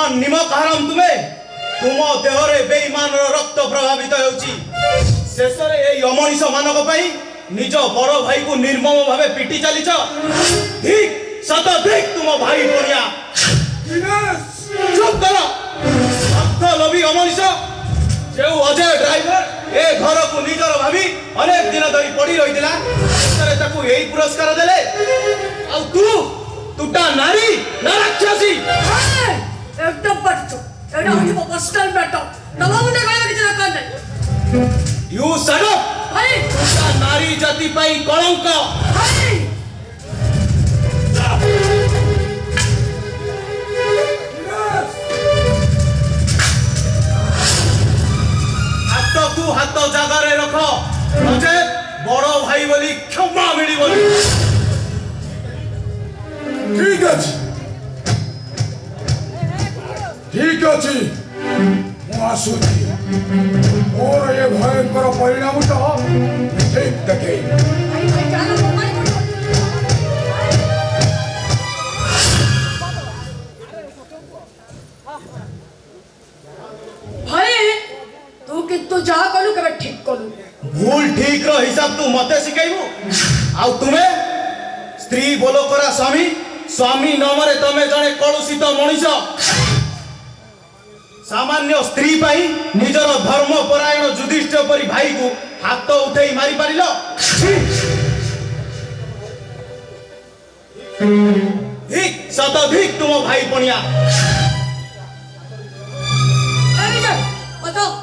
बेईमान निमक हराम तुम्हें तुम देहरे बेईमान रक्त प्रभावित होउची शेषरे ए अमनिष मानक पई निज बड़ भाई को निर्मम भावे पिटी चलीच ठीक सत ठीक तुम भाई बनिया चुप करो भक्त लोभी अमनिष जो अजय ड्राइवर ए घर को निजर भाभी अनेक दिन धरी पड़ी रही ताकू यही पुरस्कार देले आ तुटा नारी ना राक्षसी एकदम बच्चो एटा होची पर्सनल मैटर तब मुझे कहले किछ दरकार नहीं यू शट अप भाई तुटा नारी जाति पई कलंक भाई हाथ को हाथ जगह रख नचे बड़ भाई बोली क्षमा मिली ठीक अच्छी ठीक अच्छी मुझुची मोर ये भयंकर परिणाम ठीक देखे भाई भाई जानो मोबाइल भाई तू कितु जा कलु केबे ठीक कलु भूल ठीक रो हिसाब तू मते सिखाइबू आ तुमे स्त्री बोलो करा स्वामी स्वामी नामरे तमे जणे कलुषित मनीष सामान्य स्त्री पाई निजर धर्म परायण युधिष्ठिर परी भाई को हाथ उठेई मारी पारिलो ठीक शताधिक तुम भाई पणिया अरे जा बताओ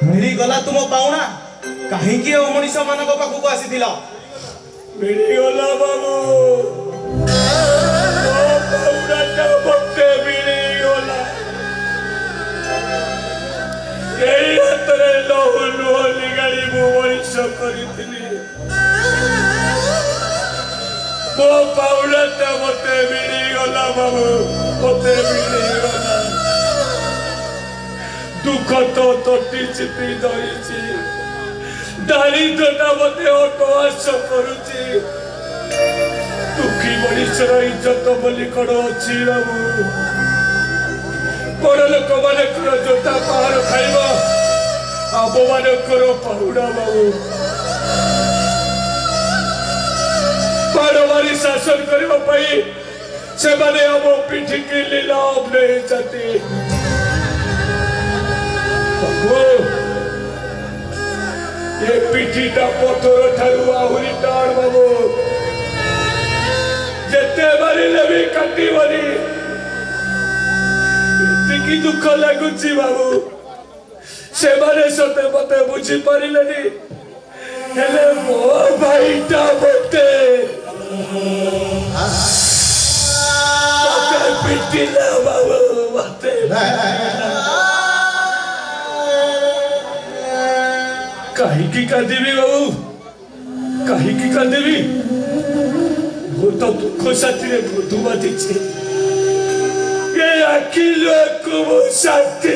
मिलीगला तुम पाउना कहीं मनीष मान पाखक आसी मिलीगला बाबू लहु लुह निगाड़ी मनीष करी मो पाउनाटा मते मिलीगला बाबू मते मिलीगला दुख तो तटी चिपी धरी दारिद्रता मते अटहास करुची दुखी मनीषर इज्जत बोली कण अच्छी बाबू बड़ लोक मानकर जोता पहाड़ खाइब आम मानकर पाहुड़ा बाबू बाड़ मारी शासन करने से माने आम पिठी की लीला नहीं जाती ये पिठीटा पथर ठारू आहुरी टाण बाबू जेते मारिले भी काटिबनी एतिकी दुख लागुची बाबू से माने सते मते बुझी पारिलेनी हेले मो भाईटा मते पिटिला बाबू मते कहीं की कांदेवी बाबू कहीं की कांदेवी वो तो दुख साथी रे धुमा दीछे ये अखिल को वो साथी